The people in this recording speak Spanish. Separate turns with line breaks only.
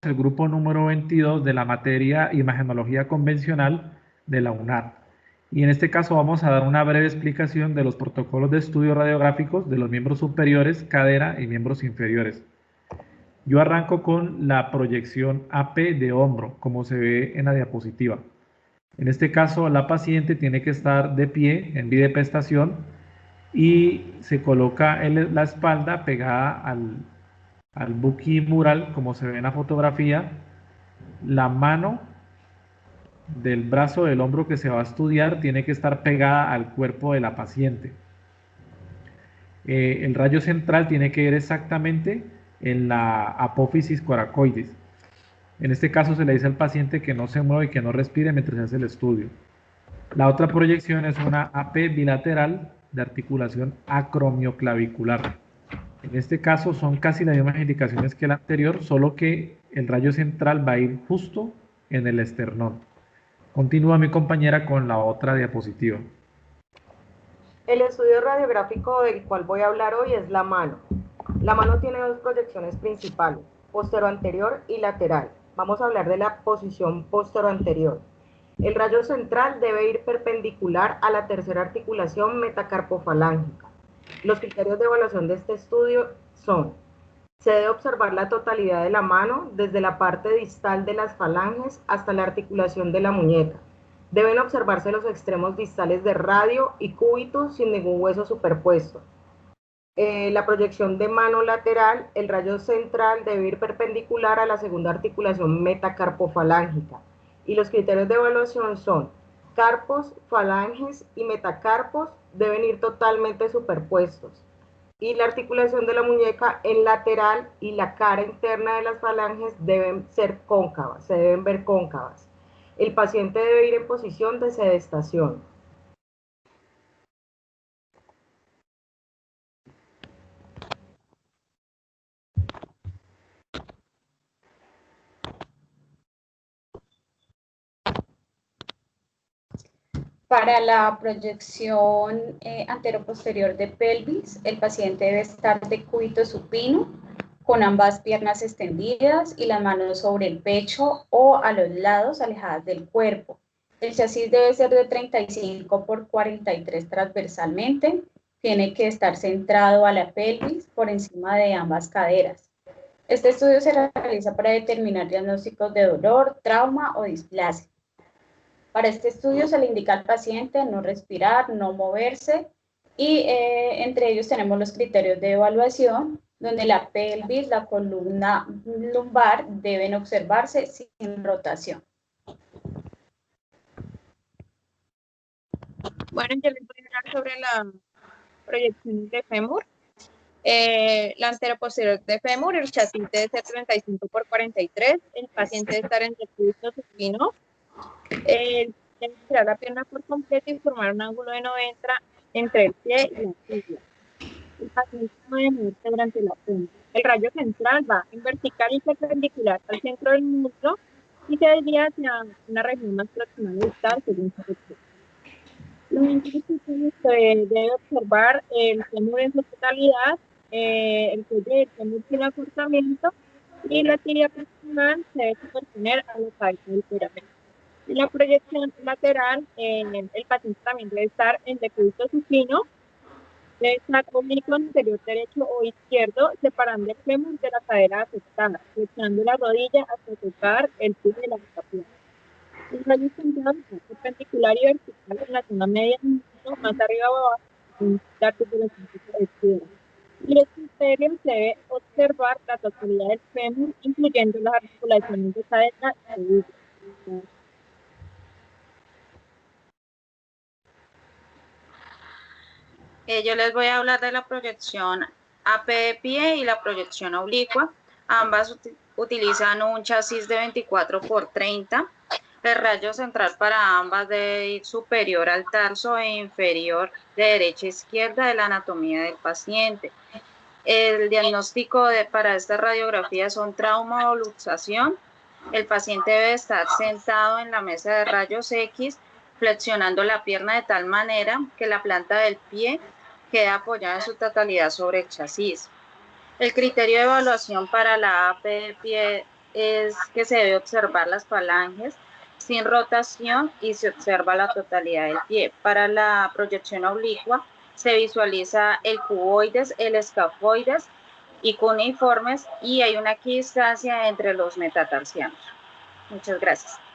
el grupo número 22 de la materia Imagenología Convencional de la UNAD. Y en este caso vamos a dar una breve explicación de los protocolos de estudio radiográficos de los miembros superiores, cadera y miembros inferiores. Yo arranco con la proyección AP de hombro, como se ve en la diapositiva. En este caso, la paciente tiene que estar de pie en bidepestación y se coloca la espalda pegada al buquimural, como se ve en la fotografía. La mano del brazo del hombro que se va a estudiar tiene que estar pegada al cuerpo de la paciente. El rayo central tiene que ir exactamente en la apófisis coracoides. En este caso se le dice al paciente que no se mueva y que no respire mientras se hace el estudio. La otra proyección es una AP bilateral de articulación acromioclavicular. En este caso son casi las mismas indicaciones que la anterior, solo que el rayo central va a ir justo en el esternón. Continúa mi compañera con la otra diapositiva.
El estudio radiográfico del cual voy a hablar hoy es la mano. La mano tiene dos proyecciones principales, postero-anterior y lateral. Vamos a hablar de la posición postero-anterior. El rayo central debe ir perpendicular a la tercera articulación metacarpofalángica. Los criterios de evaluación de este estudio son: se debe observar la totalidad de la mano, desde la parte distal de las falanges hasta la articulación de la muñeca. Deben observarse los extremos distales de radio y cúbito sin ningún hueso superpuesto. La proyección de mano lateral, el rayo central debe ir perpendicular a la segunda articulación metacarpofalángica. Y los criterios de evaluación son: carpos, falanges y metacarpos deben ir totalmente superpuestos. Y la articulación de la muñeca en lateral y la cara interna de las falanges deben ser cóncavas, se deben ver cóncavas. El paciente debe ir en posición de sedestación.
Para la proyección anteroposterior de pelvis, el paciente debe estar de cúbito supino, con ambas piernas extendidas y las manos sobre el pecho o a los lados, alejadas del cuerpo. El chasis debe ser de 35 por 43 transversalmente. Tiene que estar centrado a la pelvis por encima de ambas caderas. Este estudio se realiza para determinar diagnósticos de dolor, trauma o displasia. Para este estudio se le indica al paciente no respirar, no moverse y entre ellos tenemos los criterios de evaluación, donde la pelvis, la columna lumbar deben observarse sin rotación.
Bueno, yo les voy a hablar sobre la proyección de fémur. La anteroposterior de fémur, el chasis debe ser 35 por 43, el paciente debe estar en decúbito supino, debe estirar la pierna por completo y formar un ángulo de 90 entre el pie y la tibia. El paciente no debe moverse durante la punta. El rayo central va en vertical y perpendicular al centro del muslo y se desvía hacia una región más proximal distal según se requiere. Los individuos se debe observar el fémur en su totalidad, el cuello del fémur sin acortamiento y la tibia proximal se debe superponer a la cabeza del peramento. En la proyección lateral, el paciente también debe estar en decúbito supino, debe estar oblicuo anterior derecho o izquierdo, separando el fémur de la cadera afectada, flexionando la rodilla hasta tocar el pie de la pierna. El rayo central está perpendicular y vertical en la zona media del muslo, más arriba o abajo, en la articulación que se requiere. Y los criterios se debe observar la totalidad del fémur, incluyendo las articulaciones de cadera y rodilla.
Yo les voy a hablar de la proyección AP de pie y la proyección oblicua. Ambas utilizan un chasis de 24 por 30. El rayo central para ambas debe ir superior al tarso e inferior de derecha a izquierda de la anatomía del paciente. El diagnóstico para esta radiografía son trauma o luxación. El paciente debe estar sentado en la mesa de rayos X, flexionando la pierna de tal manera que la planta del pie queda apoyada en su totalidad sobre el chasis. El criterio de evaluación para la AP de pie es que se debe observar las falanges sin rotación y se observa la totalidad del pie. Para la proyección oblicua se visualiza el cuboides, el escafoides y cuneiformes, y hay una equidistancia entre los metatarsianos. Muchas gracias.